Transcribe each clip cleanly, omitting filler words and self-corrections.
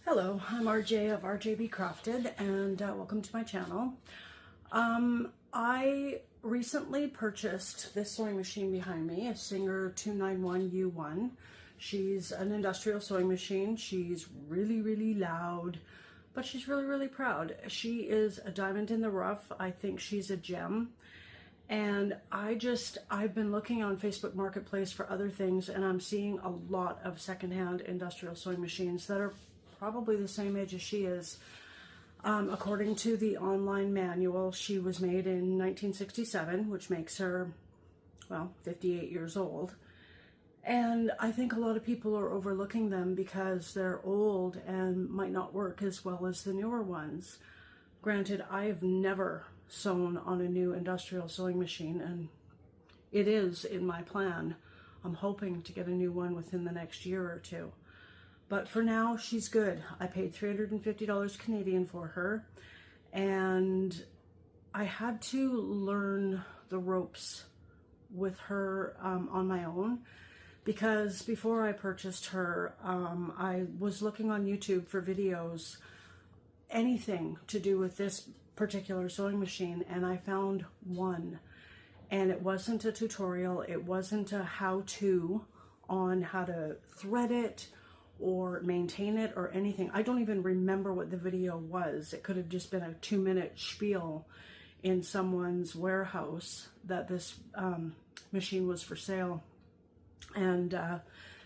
Hello, I'm RJ of RJB Crafted, and welcome to my channel. I recently purchased this sewing machine behind me, a Singer 291U1. She's an industrial sewing machine. She's really loud, but she's really proud. She is a diamond in the rough. I think she's a gem. And I've been looking on Facebook Marketplace for other things, and I'm seeing a lot of secondhand industrial sewing machines that are probably the same age as she is. According to the online manual, she was made in 1967, which makes her, well, 58 years old. And I think a lot of people are overlooking them because they're old and might not work as well as the newer ones. Granted, I have never sewn on a new industrial sewing machine, and it is in my plan. I'm hoping to get a new one within the next year or two. But for now, she's good. I paid $350 Canadian for her, and I had to learn the ropes with her on my own, because before I purchased her, I was looking on YouTube for videos, anything to do with this particular sewing machine, and I found one, and it wasn't a tutorial. It wasn't a how-to on how to thread it or maintain it or anything. I don't even remember what the video was. It could have just been a 2-minute spiel in someone's warehouse that this machine was for sale. And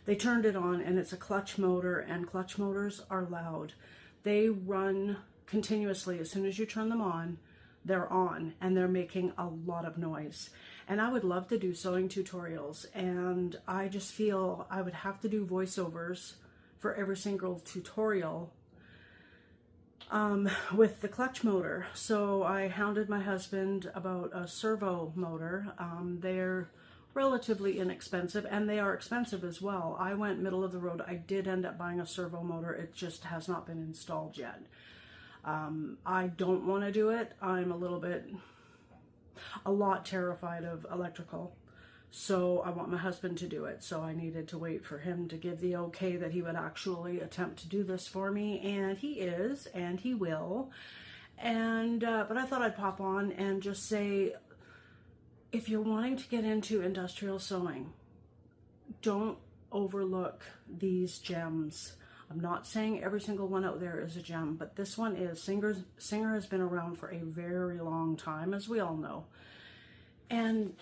they turned it on, and it's a clutch motor, and clutch motors are loud. They run continuously. As soon as you turn them on, they're on, and they're making a lot of noise. And I would love to do sewing tutorials, and I just feel I would have to do voiceovers for every single tutorial with the clutch motor. So I hounded my husband about a servo motor. They're relatively inexpensive, and they are expensive as well. I went middle of the road. I did end up buying a servo motor. It just has not been installed yet. I don't want to do it. I'm a lot terrified of electrical. So I want my husband to do it. So I needed to wait for him to give the okay that he would actually attempt to do this for me. And he is, and he will. And, but I thought I'd pop on and just say, if you're wanting to get into industrial sewing, don't overlook these gems. I'm not saying every single one out there is a gem, but this one is. Singer has been around for a very long time, as we all know. And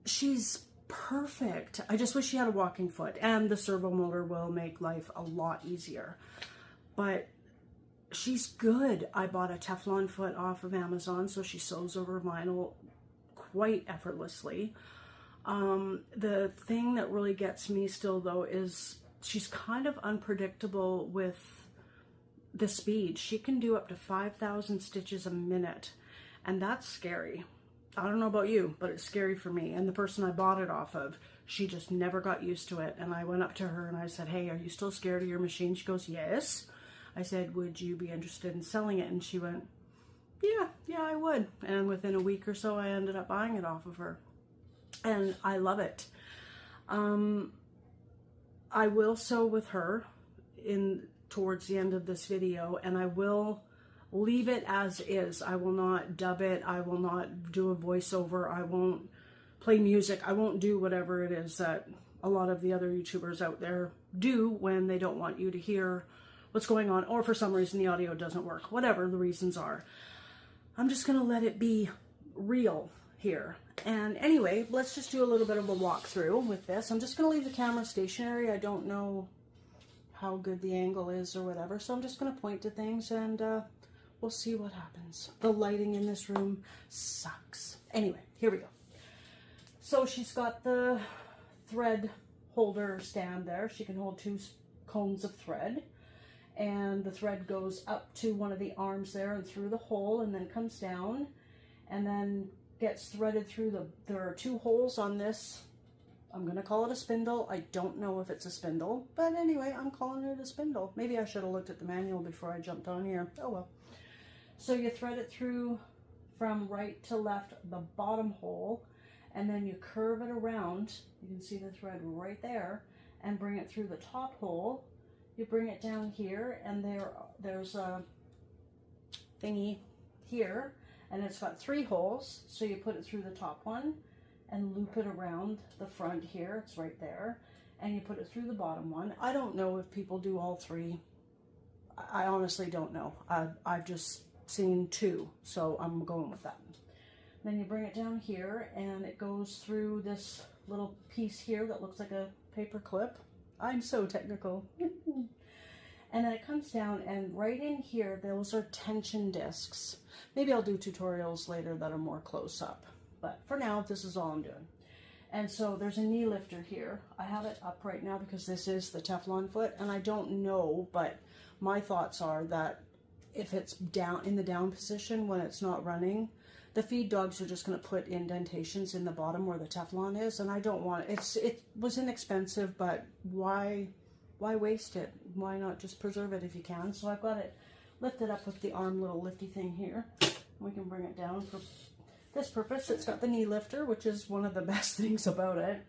she's perfect. I just wish she had a walking foot, and the servo motor will make life a lot easier. But she's good. I bought a Teflon foot off of Amazon, so she sews over vinyl quite effortlessly. The thing that really gets me still, though, is she's kind of unpredictable with the speed. She can do up to 5,000 stitches a minute, and that's scary. I don't know about you, but it's scary for me. And the person I bought it off of, she just never got used to it. And I went up to her and I said, hey, are you still scared of your machine? She goes, yes. I said, would you be interested in selling it? And she went, yeah, I would. And within a week or so, I ended up buying it off of her. And I love it. I will sew with her towards the end of this video, and I will leave it as is. I will not dub it. I will not do a voiceover. I won't play music. I won't do whatever it is that a lot of the other YouTubers out there do when they don't want you to hear what's going on, or for some reason the audio doesn't work, whatever the reasons are. I'm just going to let it be real here. And anyway, let's just do a little bit of a walkthrough with this. I'm just going to leave the camera stationary. I don't know how good the angle is or whatever, so I'm just going to point to things, and we'll see what happens. The lighting in this room sucks. Anyway, here we go. So she's got the thread holder stand there. She can hold 2 cones of thread, and the thread goes up to one of the arms there and through the hole, and then comes down and then gets threaded through there are 2 holes on this. I'm going to call it a spindle. I don't know if it's a spindle, but anyway, I'm calling it a spindle. Maybe I should have looked at the manual before I jumped on here. Oh well. So you thread it through from right to left, the bottom hole, and then you curve it around. You can see the thread right there, and bring it through the top hole. you bring it down here, and there's a thingy here, and it's got 3 holes. So you put it through the top one and loop it around the front here. It's right there. And you put it through the bottom one. I don't know if people do all 3. I honestly don't know. I've just seen 2, so I'm going with that. Then you bring it down here, and it goes through this little piece here that looks like a paper clip. I'm so technical. And then it comes down, and right in here, those are tension discs. Maybe I'll do tutorials later that are more close up, but for now, this is all I'm doing. And so there's a knee lifter here. I have it up right now because this is the Teflon foot, and I don't know, but my thoughts are that if it's down in the down position when it's not running, the feed dogs are just going to put indentations in the bottom where the Teflon is, and I don't want it. It was inexpensive, but why waste it? Why not just preserve it if you can? So I've got it lifted up with the arm little lifty thing here. We can bring it down for this purpose. It's got the knee lifter, which is one of the best things about it.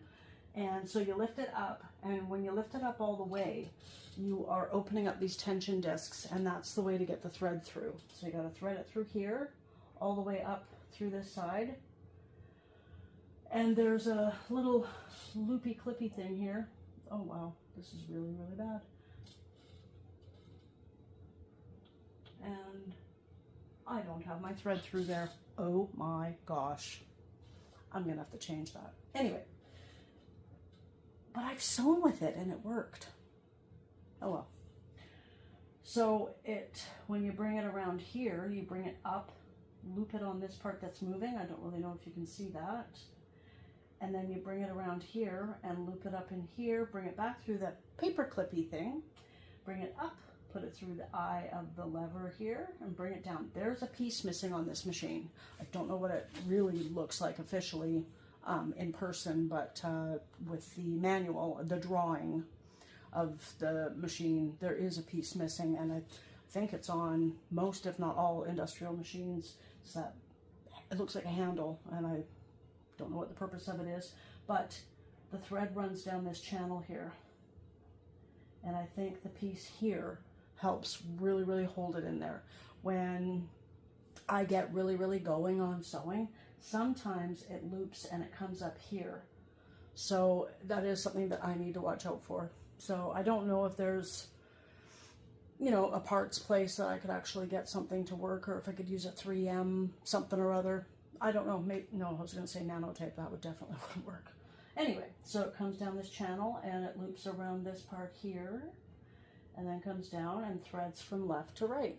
And so you lift it up, and when you lift it up all the way, you are opening up these tension discs, and that's the way to get the thread through. So you got to thread it through here, all the way up through this side. And there's a little loopy clippy thing here. Oh wow, this is really, really bad. And I don't have my thread through there. Oh my gosh. I'm gonna have to change that. Anyway, but I've sewn with it and it worked. Oh well. So when you bring it around here, you bring it up, loop it on this part that's moving. I don't really know if you can see that. And then you bring it around here and loop it up in here, bring it back through that paper clippy thing, bring it up, put it through the eye of the lever here, and bring it down. There's a piece missing on this machine. I don't know what it really looks like officially in person, but with the manual, the drawing of the machine, there is a piece missing, and I think it's on most, if not all, industrial machines. So that it looks like a handle, and I don't know what the purpose of it is, but the thread runs down this channel here, and I think the piece here helps really, really hold it in there. When I get really, really going on sewing, sometimes it loops and it comes up here. So that is something that I need to watch out for. So I don't know if there's, you know, a parts place that I could actually get something to work, or if I could use a 3M something or other. I don't know. Maybe, no, I was going to say nanotape. That would definitely work. Anyway, so it comes down this channel and it loops around this part here, and then comes down and threads from left to right.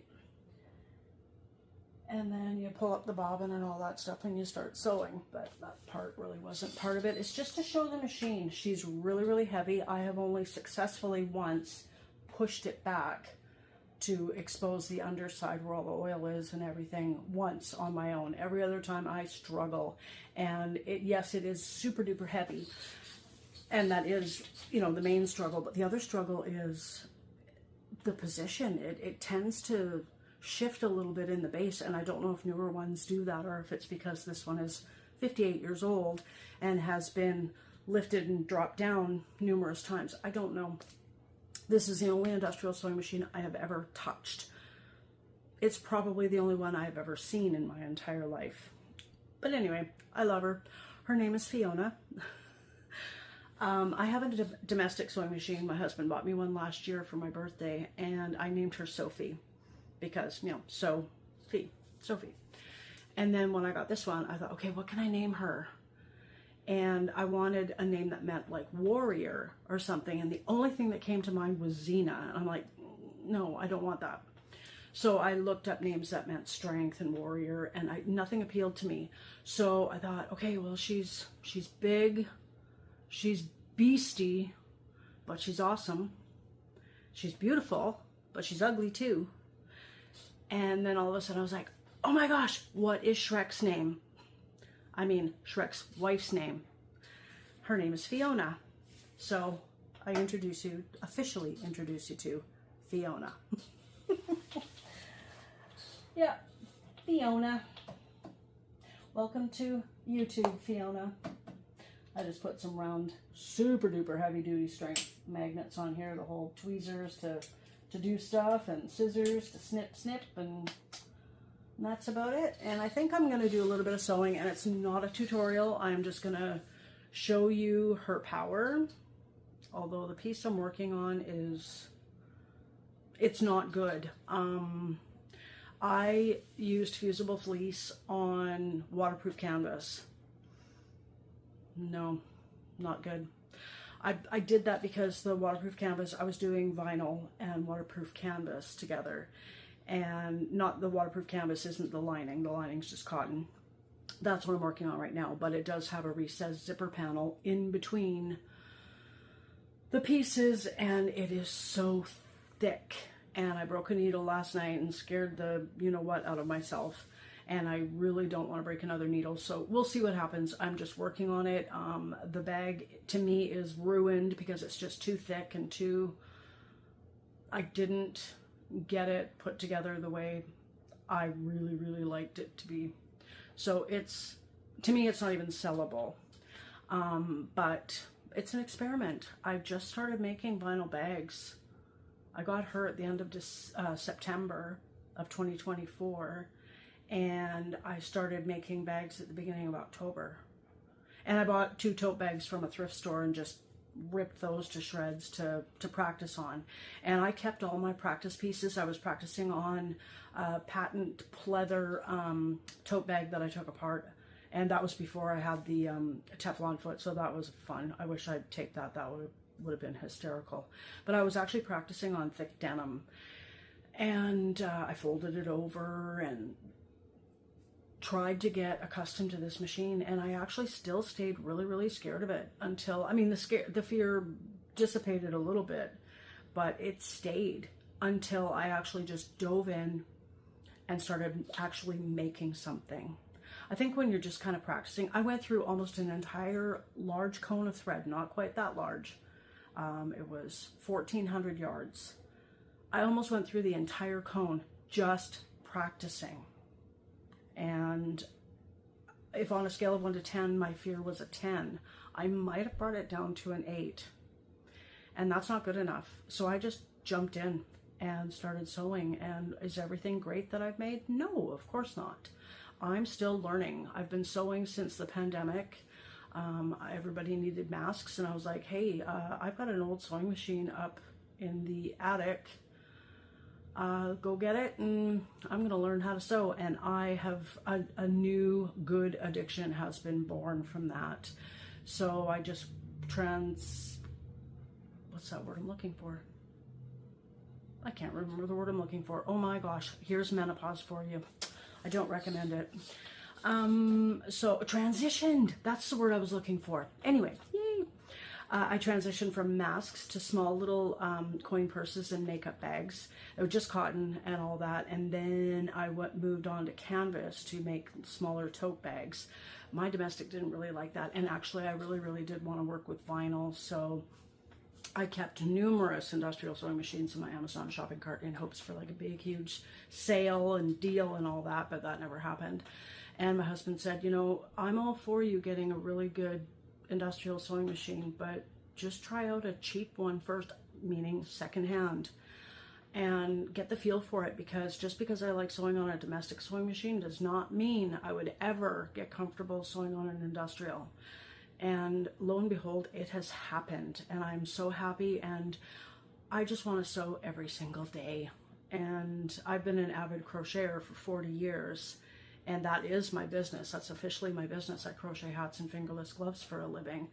And then you pull up the bobbin and all that stuff and you start sewing. But that part really wasn't part of it. It's just to show the machine. She's really, really heavy. I have only successfully once pushed it back to expose the underside where all the oil is and everything once on my own. Every other time I struggle. And yes, it is super duper heavy. And that is, you know, the main struggle. But the other struggle is the position. It tends to shift a little bit in the base, and I don't know if newer ones do that, or if it's because this one is 58 years old and has been lifted and dropped down numerous times. I don't know. This is the only industrial sewing machine I have ever touched. It's probably the only one I've ever seen in my entire life. But anyway, I love her. Her name is Fiona. I have a domestic sewing machine. My husband bought me one last year for my birthday, and I named her Sophie because, you know, Sophie. And then when I got this one, I thought, okay, what can I name her? And I wanted a name that meant like warrior or something, and the only thing that came to mind was Xena. And I'm like, no, I don't want that. So I looked up names that meant strength and warrior, and nothing appealed to me. So I thought, okay, well, she's big, she's beastie, but she's awesome. She's beautiful, but she's ugly too. And then all of a sudden I was like, oh my gosh, what is Shrek's name? I mean, Shrek's wife's name. Her name is Fiona. So I officially introduce you to Fiona. Yeah, Fiona. Welcome to YouTube, Fiona. I just put some round, super duper heavy duty strength magnets on here to hold tweezers to do stuff, and scissors to snip, and that's about it. And I think I'm going to do a little bit of sewing, and it's not a tutorial. I'm just going to show you her power. Although the piece I'm working on it's not good. I used fusible fleece on waterproof canvas. No, not good. I did that because the waterproof canvas, I was doing vinyl and waterproof canvas together. And not the waterproof canvas isn't the lining. The lining's just cotton. That's what I'm working on right now. But it does have a recessed zipper panel in between the pieces, and it is so thick. And I broke a needle last night and scared the you-know-what out of myself. And I really don't want to break another needle, so we'll see what happens. I'm just working on it. The bag, to me, is ruined because it's just too thick and I didn't get it put together the way I really, really liked it to be. So to me, it's not even sellable. But it's an experiment. I just started making vinyl bags. I got her at the end of September of 2024. And I started making bags at the beginning of October. And I bought 2 tote bags from a thrift store and just ripped those to shreds to practice on. And I kept all my practice pieces. I was practicing on a patent pleather tote bag that I took apart. And that was before I had the Teflon foot, so that was fun. I wish I'd take that. That would have been hysterical. But I was actually practicing on thick denim. And I folded it over and tried to get accustomed to this machine, and I actually still stayed really, really scared of it until, I mean, the fear dissipated a little bit, but it stayed until I actually just dove in and started actually making something. I think when you're just kind of practicing, I went through almost an entire large cone of thread, not quite that large. It was 1,400 yards. I almost went through the entire cone just practicing. And if on a scale of 1 to 10, my fear was a 10, I might have brought it down to an 8. And that's not good enough. So I just jumped in and started sewing. And is everything great that I've made? No, of course not. I'm still learning. I've been sewing since the pandemic. Everybody needed masks, and I was like, hey, I've got an old sewing machine up in the attic. Go get it, and I'm going to learn how to sew. And I have a new good addiction has been born from that. So I just what's that word I'm looking for? I can't remember the word I'm looking for. Oh my gosh, here's menopause for you. I don't recommend it. So transitioned, that's the word I was looking for. Anyway, yay. I transitioned from masks to small little coin purses and makeup bags. They were just cotton and all that. And then I moved on to canvas to make smaller tote bags. My domestic didn't really like that. And actually, I really, really did want to work with vinyl. So I kept numerous industrial sewing machines in my Amazon shopping cart in hopes for like a big, huge sale and deal and all that. But that never happened. And my husband said, you know, I'm all for you getting a really good industrial sewing machine, but just try out a cheap one first, meaning secondhand, and get the feel for it, because just because I like sewing on a domestic sewing machine does not mean I would ever get comfortable sewing on an industrial. And lo and behold, it has happened, and I'm so happy, and I just want to sew every single day. And I've been an avid crocheter for 40 years. And that is my business. That's officially my business. I crochet hats and fingerless gloves for a living.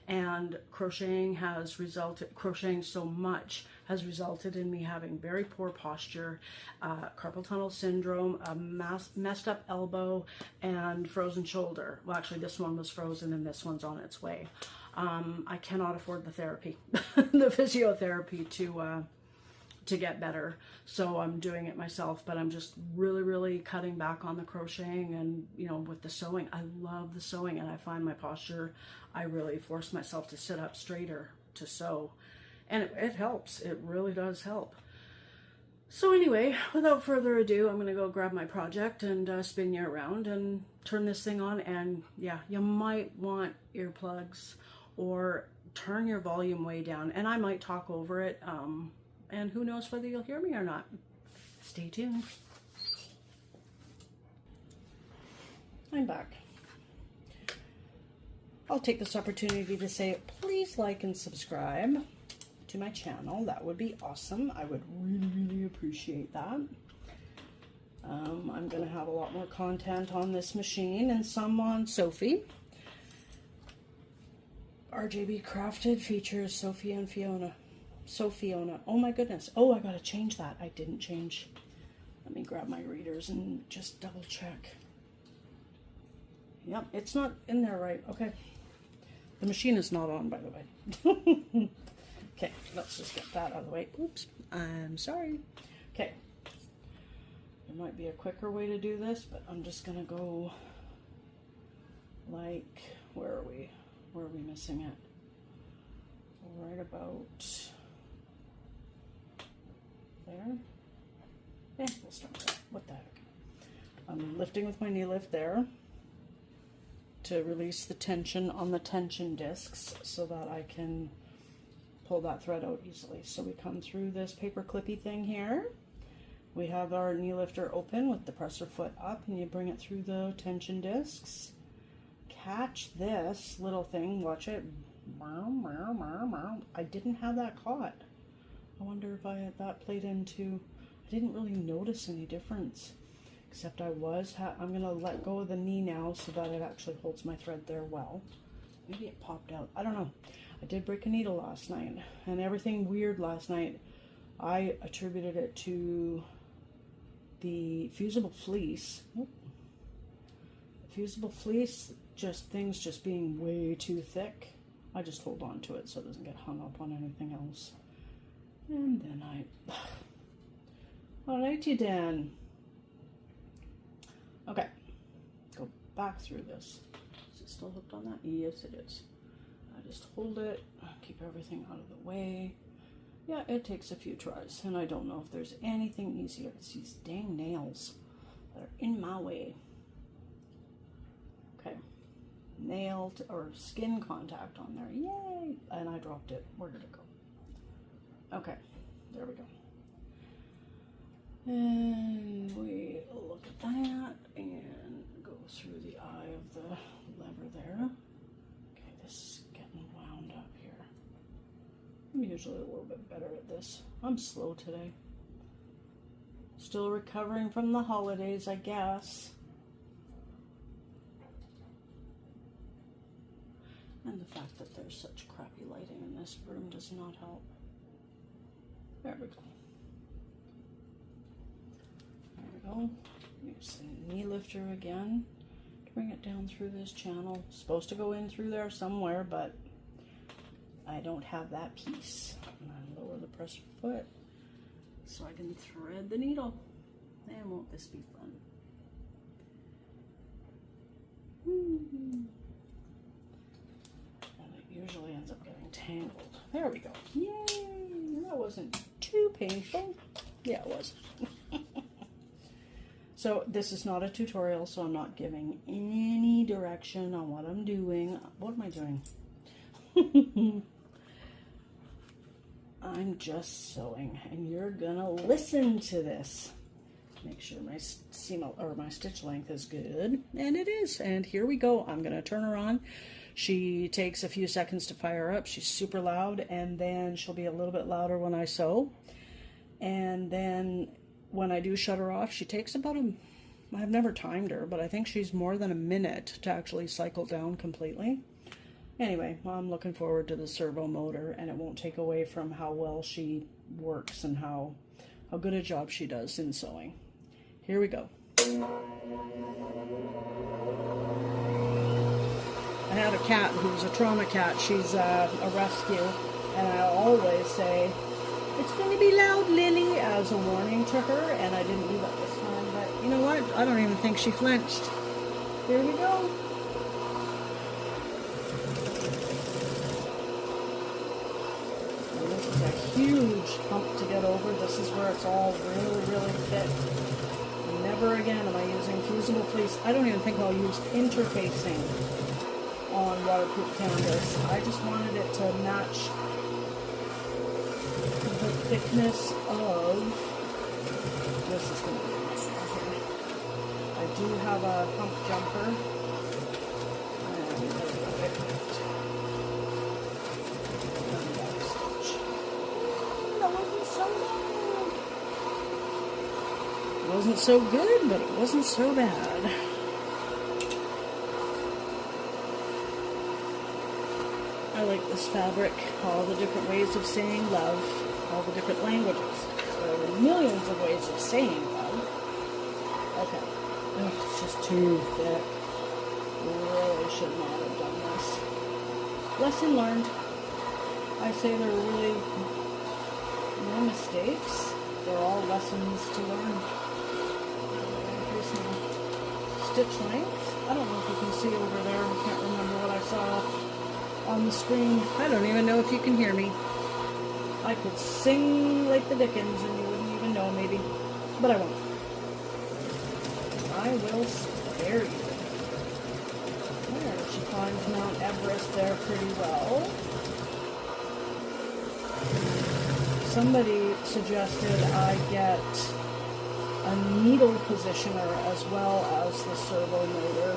And crocheting so much has resulted in me having very poor posture, carpal tunnel syndrome, a messed up elbow, and frozen shoulder. Well, actually, this one was frozen and this one's on its way. I cannot afford the therapy, the physiotherapy to get better, so I'm doing it myself. But I'm just really, really cutting back on the crocheting, and you know, with the sewing, I love the sewing, and I find my posture, I really force myself to sit up straighter to sew, and it helps. It really does help. So anyway, without further ado, I'm going to go grab my project and spin you around and turn this thing on. And yeah, you might want earplugs or turn your volume way down, and I might talk over it. And who knows whether you'll hear me or not. Stay tuned. I'm back. I'll take this opportunity to say, please like and subscribe to my channel. That would be awesome. I would really appreciate that. I'm going to have a lot more content on this machine and some on Sophie. RJB Crafted features Sophie and Fiona. Sophiona. Oh my goodness. Oh, I gotta change that. I didn't change. Let me grab my readers and just double check. Yep, it's not in there right. Okay. The machine is not on, by the way. Okay, let's just get that out of the way. Oops, I'm sorry. Okay. There might be a quicker way to do this, but I'm just gonna go like, where are we? Where are we missing it? Right about there. Yeah, we'll start there. What the heck? I'm lifting with my knee lift there to release the tension on the tension discs so that I can pull that thread out easily. So we come through this paper clippy thing here. We have our knee lifter open with the presser foot up, and you bring it through the tension discs. Catch this little thing, watch it. I didn't have that caught. I wonder if that played into, I didn't really notice any difference, except I'm gonna let go of the knee now so that it actually holds my thread there well. Maybe it popped out, I don't know. I did break a needle last night, and everything weird last night, I attributed it to the fusible fleece. Fusible fleece, things just being way too thick. I just hold on to it so it doesn't get hung up on anything else. And then alrighty then. Okay, go back through this. Is it still hooked on that? Yes, it is. I just hold it, keep everything out of the way. Yeah, it takes a few tries, and I don't know if there's anything easier. It's these dang nails that are in my way. Okay, nail or skin contact on there. Yay! And I dropped it. Where did it go? Okay, there we go. And we look at that and go through the eye of the lever there. Okay, this is getting wound up here. I'm usually a little bit better at this. I'm slow today. Still recovering from the holidays, I guess. And the fact that there's such crappy lighting in this room does not help. There we go. There we go. Use the knee lifter again to bring it down through this channel. It's supposed to go in through there somewhere, but I don't have that piece. And I lower the presser foot so I can thread the needle. And won't this be fun? And it usually ends up getting tangled. There we go. Yay! That wasn't too painful. Yeah, it was. So this is not a tutorial, so I'm not giving any direction on what I'm doing. What am I doing? I'm just sewing, and you're gonna listen to this. Make sure my seam or my stitch length is good, and it is. And here we go. I'm gonna turn her on. She takes a few seconds to fire up. She's super loud, and then she'll be a little bit louder when I sew. And then when I do shut her off, she takes about I've never timed her, but I think she's more than a minute to actually cycle down completely. Anyway, I'm looking forward to the servo motor, and it won't take away from how well she works and how good a job she does in sewing. Here we go. I had a cat who's a trauma cat. She's a rescue, and I always say, "It's going to be loud, Lily," as a warning to her, and I didn't do that this time, but you know what? I don't even think she flinched. Here we go. And this is a huge hump to get over. This is where it's all really, really thick. Never again am I using fusible fleece. I don't even think I'll use interfacing on waterproof canvas. I just wanted it to match the thickness of, this is going to be nice. I do have a hump jumper. It wasn't so good, but it wasn't so bad. I like this fabric, all the different ways of saying love, all the different languages. There are millions of ways of saying love. Okay. Oh, it's just too thick. Really should not have done this. Lesson learned. I say there are really no mistakes. They're all lessons to learn. Here's my stitch length. I don't know if you can see over there. I can't remember what I saw on the screen. I don't even know if you can hear me. I could sing like the Dickens and you wouldn't even know maybe. But I won't. I will spare you. There, she climbs Mount Everest there pretty well. Somebody suggested I get a needle positioner as well as the servo motor,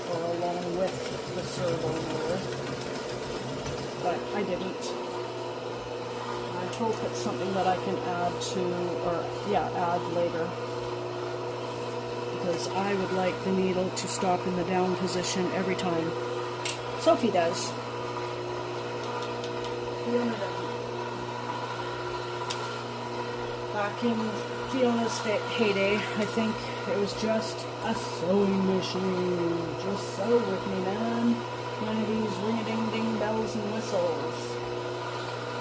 or along with the servo motor, but I didn't. I hope it's something that I can add to, or yeah, add later, because I would like the needle to stop in the down position every time. Sophie does. Fiona doesn't. Back in Fiona's heyday, I think it was just a sewing machine. Just sew with me, man. None of these ring-a-ding-ding bells and whistles.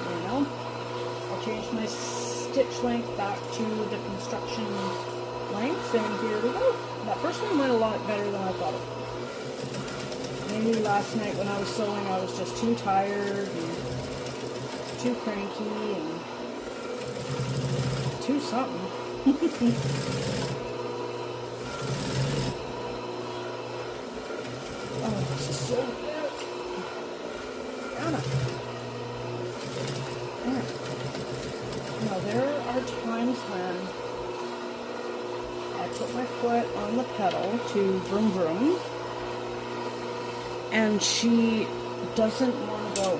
You know? I changed my stitch length back to the construction length, and here we go. That first one went a lot better than I thought it would. Maybe last night when I was sewing, I was just too tired and too cranky and too something. Oh, this is so good. Anna. There. Now, there are times when I put my foot on the pedal to vroom vroom, and she doesn't want to go.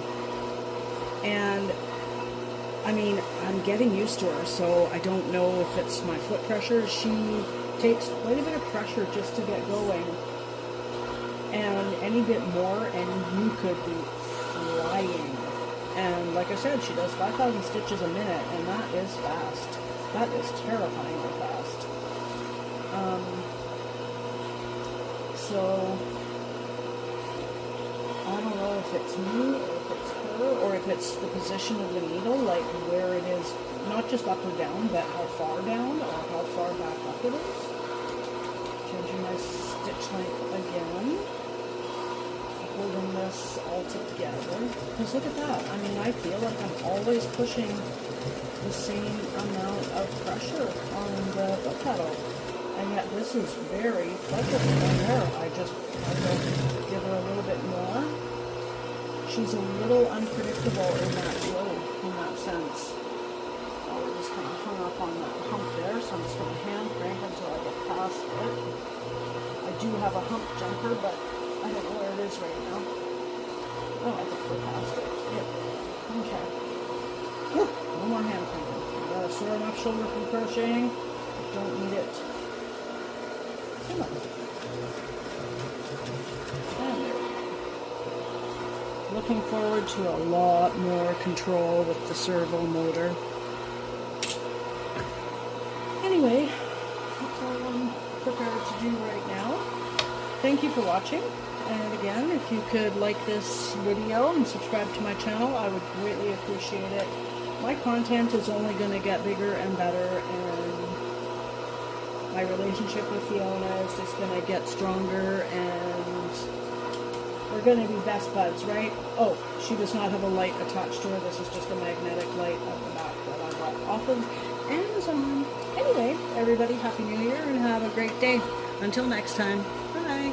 And I mean, I'm getting used to her, so I don't know if it's my foot pressure. She takes quite a bit of pressure just to get going. And any bit more, and you could be flying. And like I said, she does 5,000 stitches a minute, and that is fast. That is terrifyingly fast. So, I don't know if it's me, or if it's her, or if it's the position of the needle, like where it is, not just up or down, but how far down, or how far back up it is. Changing my stitch length again. Holding this all together. Because look at that. I mean, I feel like I'm always pushing the same amount of pressure on the foot pedal. And yet this is very pleasurable on her. I will give her a little bit more. She's a little unpredictable in that way, in that sense. Oh, we're just kind of hung up on that hump there, so I'm just going to hand crank until I get past it. I do have a hump jumper, but I don't know where it is right now. Oh, I think we're past it. Yep. Okay. Whew. No more hand cranking. I got a sore enough shoulder from crocheting. I don't need it. Come on. And there we go. Looking forward to a lot more control with the servo motor. Anyway, that's all I'm prepared to do right now. Thank you for watching. And again, if you could like this video and subscribe to my channel, I would greatly appreciate it. My content is only going to get bigger and better, and my relationship with Fiona is just going to get stronger, and We're going to be best buds, right? Oh, she does not have a light attached to her. This is just a magnetic light at the back that I bought off of Amazon. Anyway, everybody, Happy New Year and have a great day. Until next time, bye.